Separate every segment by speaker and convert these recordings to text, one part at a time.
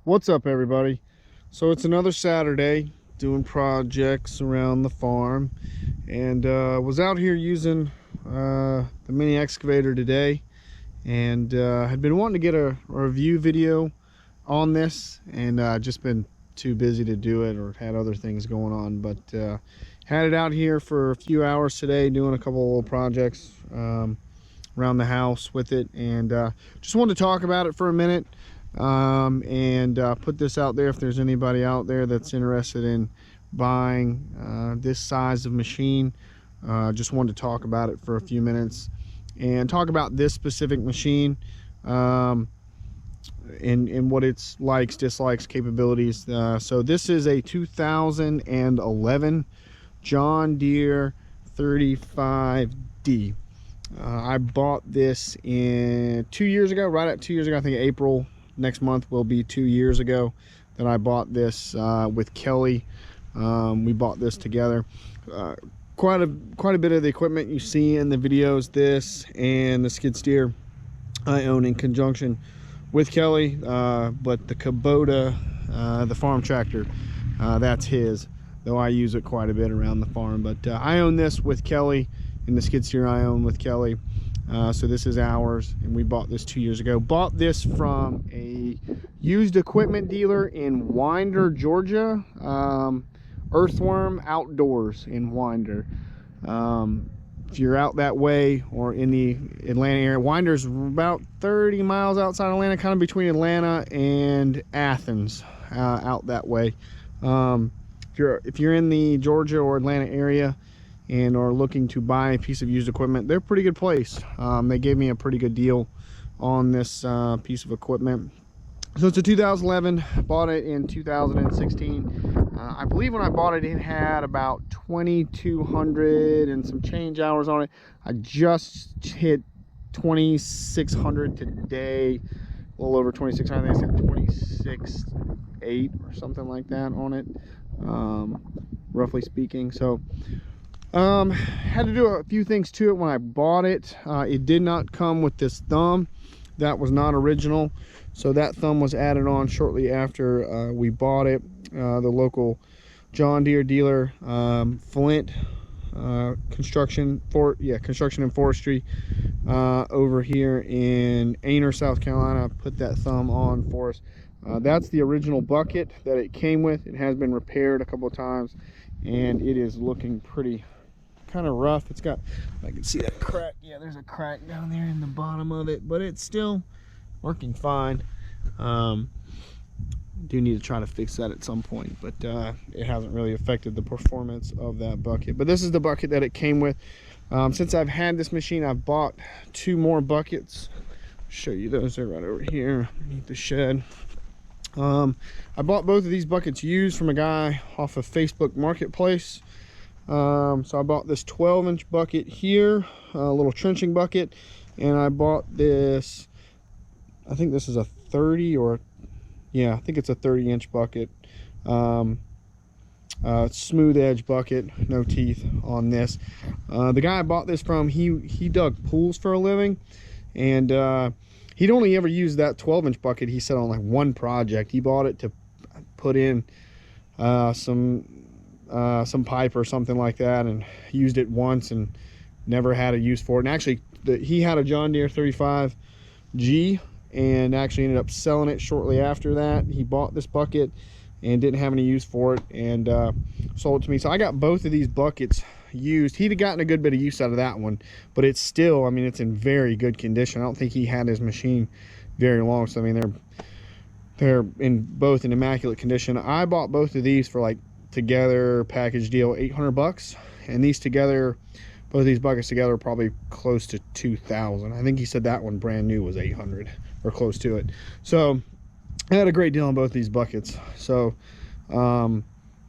Speaker 1: What's up, everybody? So it's another Saturday doing projects around the farm, and was out here using the mini excavator today, and had been wanting to get a review video on this, and just been too busy to do it or had other things going on, but had it out here for a few hours today doing a couple of little projects around the house with it, and just wanted to talk about it for a minute. Put this out there if there's anybody out there that's interested in buying this size of machine. Just wanted to talk about it for a few minutes and talk about this specific machine, and what its likes, dislikes, capabilities. So this is a 2011 John Deere 35D. I bought this in 2 years ago, right at 2 years ago. I think April next month will be 2 years ago that I bought this with Kelly. We bought this together. Quite a bit of the equipment you see in the videos, this and the skid steer, I own in conjunction with Kelly, but the Kubota, the farm tractor, that's his, though I use it quite a bit around the farm. But I own this with Kelly, and the skid steer I own with Kelly. So this is ours, and we bought this 2 years ago. Bought this from a used equipment dealer in Winder, Georgia. Earthworm Outdoors in Winder. If you're out that way or in the Atlanta area, Winder's about 30 miles outside Atlanta, kind of between Atlanta and Athens, out that way. If you're in the Georgia or Atlanta area and are looking to buy a piece of used equipment, they're a pretty good place. They gave me a pretty good deal on this piece of equipment. So it's a 2011, bought it in 2016. I believe when I bought it, it had about 2,200 and some change hours on it. I just hit 2,600 today, a little over 2,600. I think I said 26.8 or something like that on it, roughly speaking. So had to do a few things to it when I bought it. It did not come with this thumb. That was not original, so that thumb was added on shortly after we bought it. The local John Deere dealer, Flint construction and forestry, over here in Aner, South Carolina, put that thumb on for us. That's the original bucket that it came with. It has been repaired a couple of times, and it is looking pretty kind of rough. It's got, I can see that crack. Yeah, there's a crack down there in the bottom of it, but it's still working fine. Do need to try to fix that at some point, but it hasn't really affected the performance of that bucket. But this is the bucket that it came with. Since I've had this machine, I've bought 2 more buckets. I'll show you those. They're right over here underneath the shed. I bought both of these buckets used from a guy off of Facebook Marketplace. So I bought this 12-inch bucket here, a little trenching bucket, and I bought this, I think this is a 30 or, yeah, I think it's a 30-inch bucket. Smooth edge bucket, no teeth on this. The guy I bought this from, he dug pools for a living, and he'd only ever used that 12-inch bucket, he said, on like one project. He bought it to put in some pipe or something like that, and used it once and never had a use for it. And actually he had a John Deere 35G and actually ended up selling it shortly after that. He bought this bucket and didn't have any use for it, and sold it to me. So I got both of these buckets used. He'd gotten a good bit of use out of that one, but it's still, I mean, it's in very good condition. I don't think he had his machine very long, so I mean, they're in both in immaculate condition. I bought both of these for, like, together package deal, 800 bucks, and these together, both of these buckets together, are probably close to 2,000. I think he said that one brand new was 800 or close to it. So I had a great deal on both these buckets. So both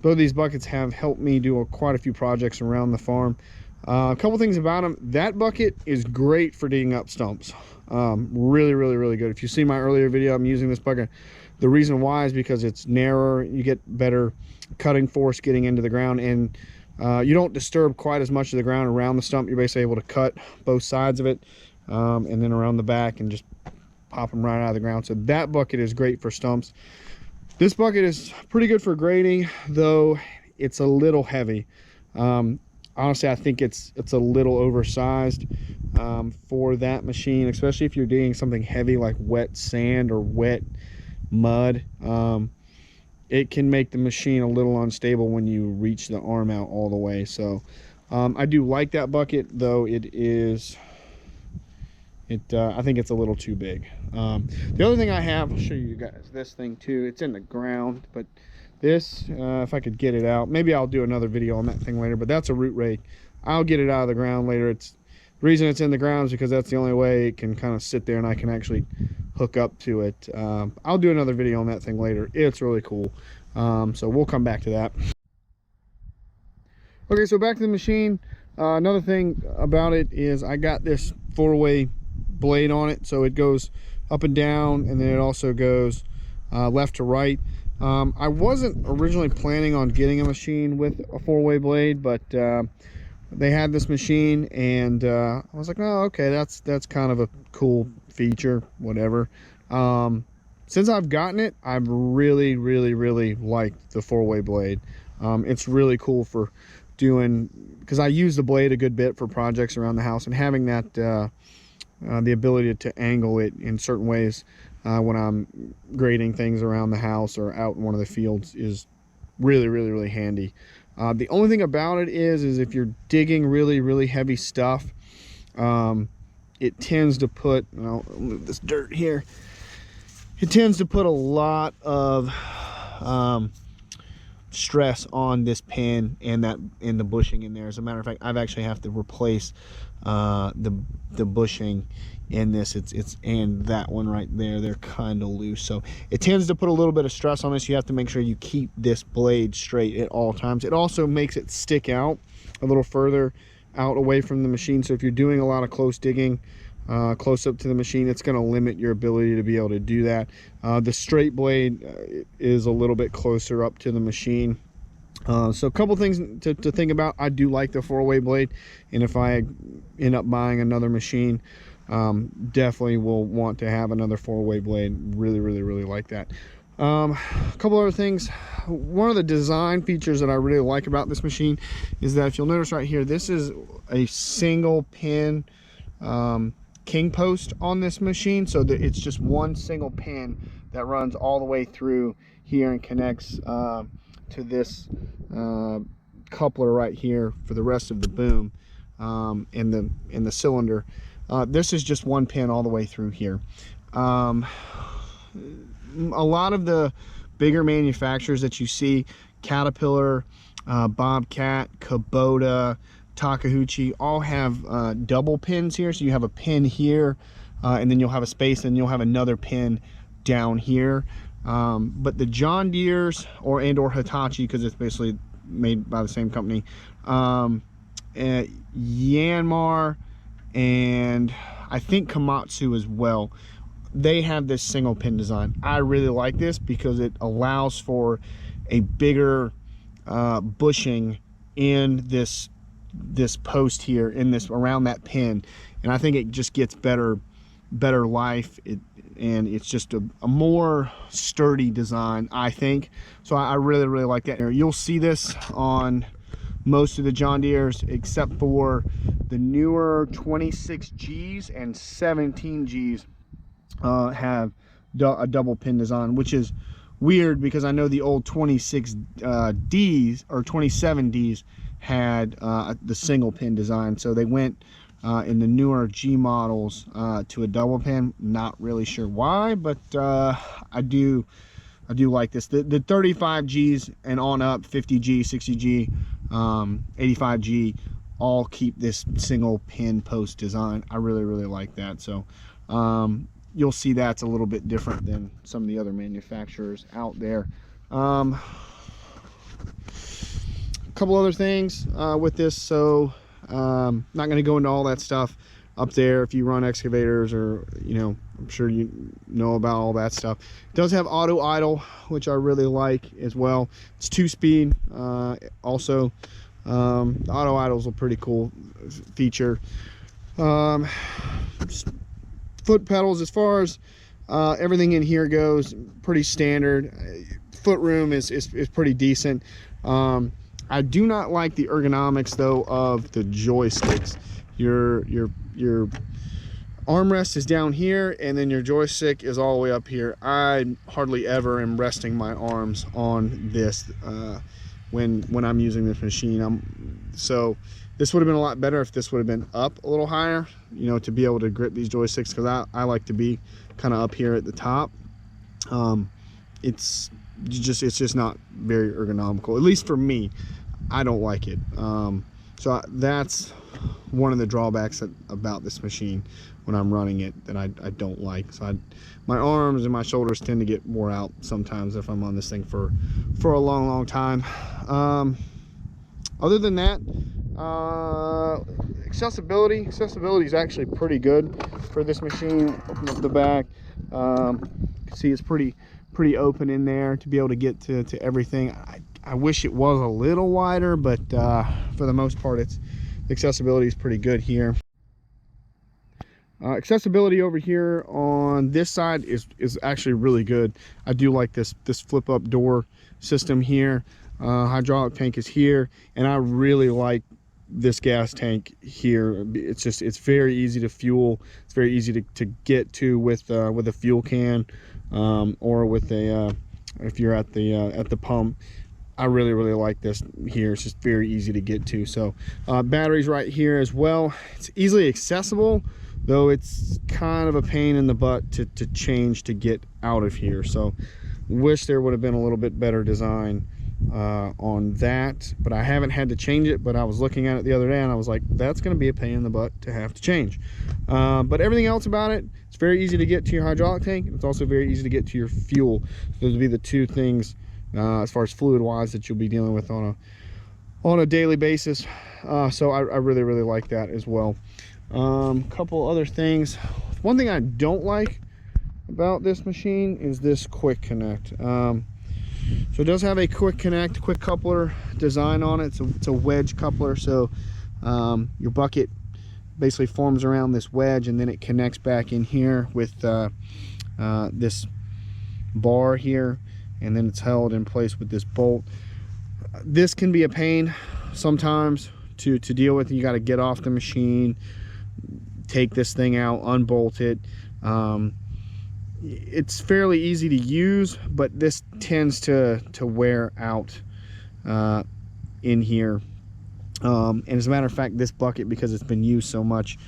Speaker 1: of these buckets have helped me do quite a few projects around the farm. A couple things about them: that bucket is great for digging up stumps. Really good. If you see my earlier video, I'm using this bucket. The reason why is because it's narrower, you get better cutting force getting into the ground, and you don't disturb quite as much of the ground around the stump. You're basically able to cut both sides of it, and then around the back, and just pop them right out of the ground. So that bucket is great for stumps. This bucket is pretty good for grading, though it's a little heavy. Honestly, I think it's a little oversized for that machine, especially if you're doing something heavy like wet sand or wet mud. It can make the machine a little unstable when you reach the arm out all the way. So I do like that bucket, though I think it's a little too big. The other thing I have, I'll show you guys this thing too. It's in the ground, but this, if I could get it out, maybe I'll do another video on that thing later, but that's a root rake. I'll get it out of the ground later. The reason it's in the ground is because that's the only way it can kind of sit there and I can actually hook up to it. I'll do another video on that thing later. It's really cool. So we'll come back to that. Okay, so back to the machine. Another thing about it is I got this 4-way blade on it, so it goes up and down, and then it also goes left to right. I wasn't originally planning on getting a machine with a 4-way blade, but they had this machine, and I was like, oh, okay, that's kind of a cool feature, whatever. Since I've gotten it, I've really liked the 4-way blade. It's really cool for doing, because I use the blade a good bit for projects around the house, and having that the ability to angle it in certain ways when I'm grading things around the house or out in one of the fields is really handy. The only thing about it is if you're digging really heavy stuff, it tends to put, I'll move this dirt here, it tends to put a lot of stress on this pin and the bushing in there. As a matter of fact, I've actually have to replace the bushing in this. It's and that one right there, they're kind of loose, so it tends to put a little bit of stress on this. You have to make sure you keep this blade straight at all times. It also makes it stick out a little further out away from the machine, so if you're doing a lot of close digging close up to the machine, it's going to limit your ability to be able to do that. The straight blade is a little bit closer up to the machine. So a couple things to think about. I do like the 4-way blade, and if I end up buying another machine, definitely will want to have another 4-way blade. Really like that. A couple other things. One of the design features that I really like about this machine is that if you'll notice right here, this is a single pin king post on this machine, so that it's just one single pin that runs all the way through here and connects to this coupler right here for the rest of the boom in the cylinder. This is just one pin all the way through here. A lot of the bigger manufacturers that you see, Caterpillar, Bobcat, Kubota, Takeuchi, all have double pins here. So you have a pin here, and then you'll have a space, and you'll have another pin down here. But the John Deere's or Hitachi, because it's basically made by the same company, Yanmar, and I think Komatsu as well, they have this single pin design. I really like this because it allows for a bigger bushing in this post here, in this around that pin, and I think it just gets better life, and it's just a more sturdy design, I think. So I really like that. You'll see this on most of the John Deere's except for the newer 26Gs and 17Gs have a double pin design, which is weird because I know the old 26Ds or 27Ds had the single pin design, so they went in the newer G models to a double pin. Not really sure why, but I do like this. The 35Gs and on up, 50G, 60G, 85G, all keep this single pin post design. I really like that. So you'll see that's a little bit different than some of the other manufacturers out there. A couple other things with this. So not going to go into all that stuff up there. If you run excavators, or I'm sure you know about all that stuff. It does have auto idle, which I really like as well. It's 2-speed. Also, the auto idle is a pretty cool feature. Foot pedals, as far as everything in here goes, pretty standard. foot room is pretty decent. I do not like the ergonomics though of the joysticks. Your armrest is down here, and then your joystick is all the way up here. I hardly ever am resting my arms on this when I'm using this machine. So this would have been a lot better if this would have been up a little higher, you know, to be able to grip these joysticks, because I like to be kind of up here at the top. It's just not very ergonomical, at least for me. I don't like it. So that's one of the drawbacks about this machine when I'm running it that I don't like. So my arms and my shoulders tend to get wore out sometimes if I'm on this thing for a long time. Other than that, accessibility is actually pretty good for this machine. Open up the back, you can see it's pretty open in there to be able to get to everything. I wish it was a little wider, but for the most part, the accessibility is pretty good here. Accessibility over here on this side is actually really good. I do like this flip up door system here. Hydraulic tank is here, and I really like this gas tank here. It's very easy to fuel. It's very easy to get to with a fuel can, or with a if you're at the pump. I really like this here. It's just very easy to get to. So batteries right here as well. It's easily accessible, though it's kind of a pain in the butt to change to get out of here. So wish there would have been a little bit better design on that, but I haven't had to change it. But I was looking at it the other day and I was like, that's going to be a pain in the butt to have to change. But everything else about it, it's very easy to get to your hydraulic tank. It's also very easy to get to your fuel. Those would be the two things as far as fluid wise that you'll be dealing with on a daily basis. So I really like that as well. Couple other things. One thing I don't like about this machine is this quick connect. So it does have a quick coupler design on it. It's a wedge coupler, so your bucket basically forms around this wedge, and then it connects back in here with this bar here, and then it's held in place with this bolt. This can be a pain sometimes to deal with. You got to get off the machine, take this thing out, unbolt it. It's fairly easy to use, but this tends to wear out in here. And as a matter of fact, this bucket, because it's been used so much,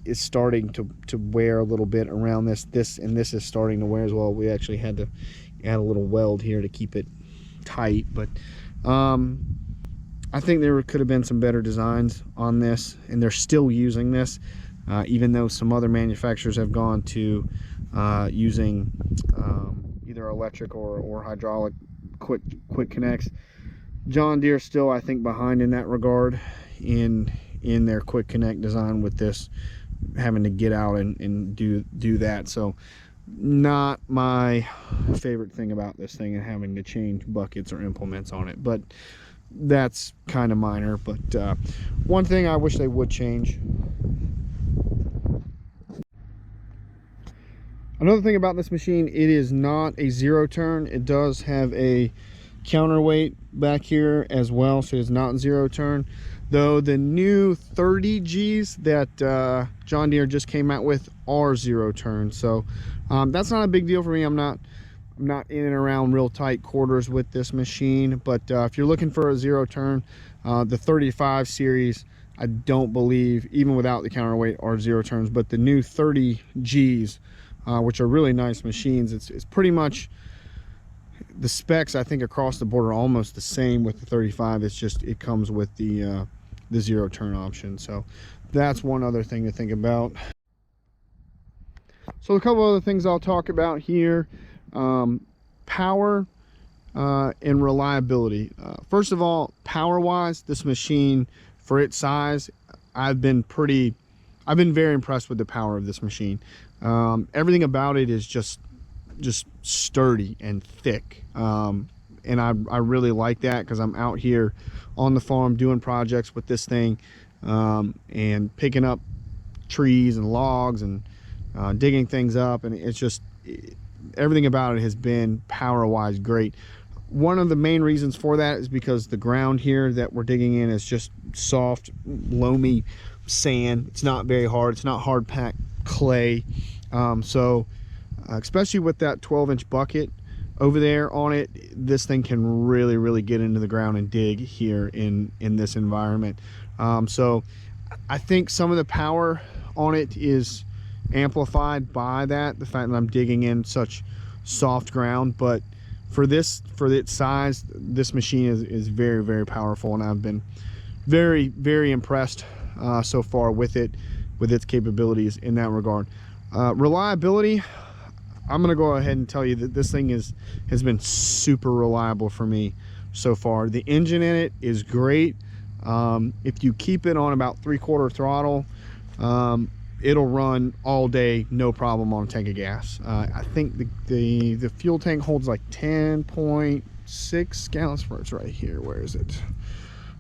Speaker 1: is starting to wear a little bit around this and this is starting to wear as well. We actually had to add a little weld here to keep it tight, but I think there could have been some better designs on this, and they're still using this, even though some other manufacturers have gone to using either electric or hydraulic quick connects. John Deere still, I think, behind in that regard in their quick connect design, with this having to get out and do that. So not my favorite thing about this thing, and having to change buckets or implements on it, but that's kind of minor. But one thing I wish they would change. Another thing about this machine, it is not a zero turn. It does have a counterweight back here as well, so it's not zero turn, though the new 30Gs that John Deere just came out with are zero turn. So that's not a big deal for me. I'm not in and around real tight quarters with this machine, but if you're looking for a zero turn, the 35 series, I don't believe, even without the counterweight, are zero turns. But the new 30Gs, which are really nice machines, it's pretty much the specs, I think, across the board are almost the same with the 35. It's just it comes with the zero turn option. So that's one other thing to think about. So a couple other things I'll talk about here. Power and reliability. First of all, power wise, this machine, for its size, I've been very impressed with the power of this machine. Everything about it is just sturdy and thick, and I really like that, because I'm out here on the farm doing projects with this thing, and picking up trees and logs and digging things up, and it's just everything about it has been power wise great. One of the main reasons for that is because the ground here that we're digging in is just soft, loamy sand. It's not very hard. It's not hard packed clay. Especially with that 12-inch bucket over there on it, this thing can really get into the ground and dig here in this environment. So I think some of the power on it is amplified by that, the fact that I'm digging in such soft ground. But for its size, this machine is very powerful, and I've been very impressed so far with its capabilities in that regard. Reliability, I'm gonna go ahead and tell you that this thing has been super reliable for me so far. The engine in it is great. If you keep it on about 3/4 throttle, it'll run all day, no problem, on a tank of gas. I think the fuel tank holds like 10.6 gallons. It's right here. Where is it?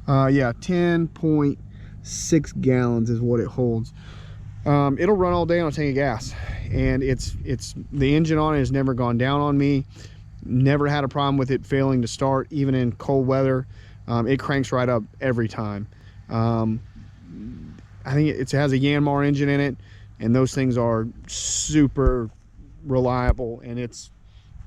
Speaker 1: Yeah, 10.6 gallons is what it holds. It'll run all day on a tank of gas, and it's the engine on it has never gone down on me. Never had a problem with it failing to start, even in cold weather. It cranks right up every time. I think it has a Yanmar engine in it, and those things are super reliable, and it's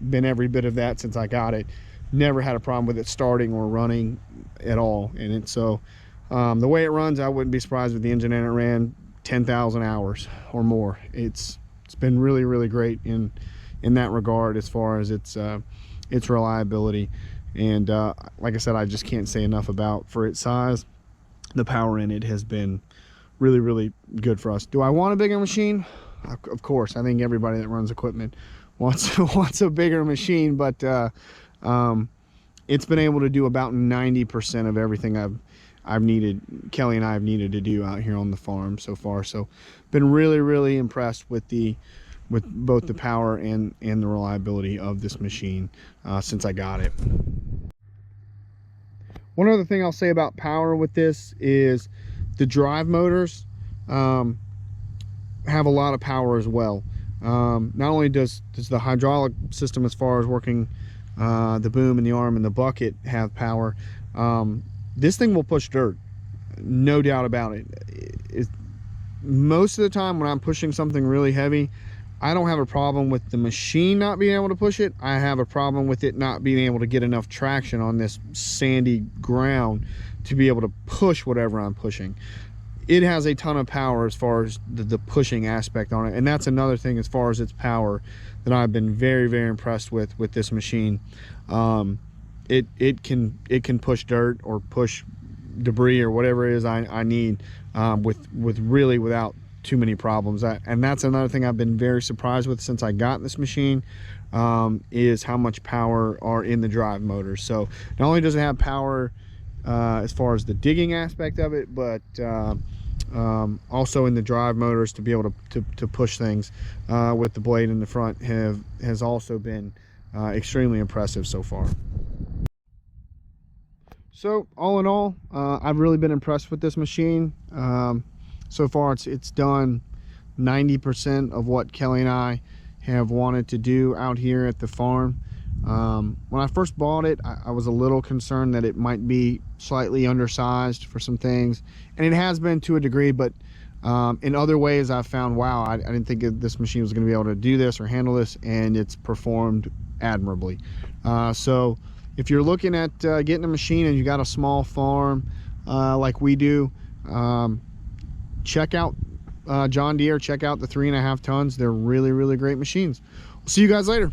Speaker 1: been every bit of that since I got it. Never had a problem with it starting or running at all. And so the way it runs, I wouldn't be surprised if the engine in it ran 10,000 hours or more. It's been really great in that regard as far as its reliability. And like I said, I just can't say enough about, for its size, the power in it has been really good for us. Do I want a bigger machine? Of course. I think everybody that runs equipment wants a bigger machine, but it's been able to do about 90% of everything I've needed, Kelly and I have needed to do out here on the farm so far. So been really impressed with both the power and the reliability of this machine since I got it. One other thing I'll say about power with this is the drive motors have a lot of power as well. Not only does the hydraulic system, as far as working the boom and the arm and the bucket, have power, this thing will push dirt, no doubt about it. Most of the time when I'm pushing something really heavy, I don't have a problem with the machine not being able to push it. I have a problem with it not being able to get enough traction on this sandy ground to be able to push whatever I'm pushing. It has a ton of power as far as the pushing aspect on it, and that's another thing as far as its power that I've been very impressed with this machine. It can push dirt or push debris or whatever it is I need without too many problems. And that's another thing I've been very surprised with since I got this machine, is how much power are in the drive motors. So not only does it have power as far as the digging aspect of it, but also in the drive motors to be able to push things with the blade in the front has also been extremely impressive so far. So all in all, I've really been impressed with this machine. So far it's done 90% of what Kelly and I have wanted to do out here at the farm. When I first bought it, I was a little concerned that it might be slightly undersized for some things, and it has been to a degree, but in other ways I've found, wow, I didn't think this machine was going to be able to do this or handle this, and it's performed admirably. So if you're looking at getting a machine and you got a small farm like we do, check out John Deere. Check out the 3.5 tons. They're really great machines. We'll see you guys later.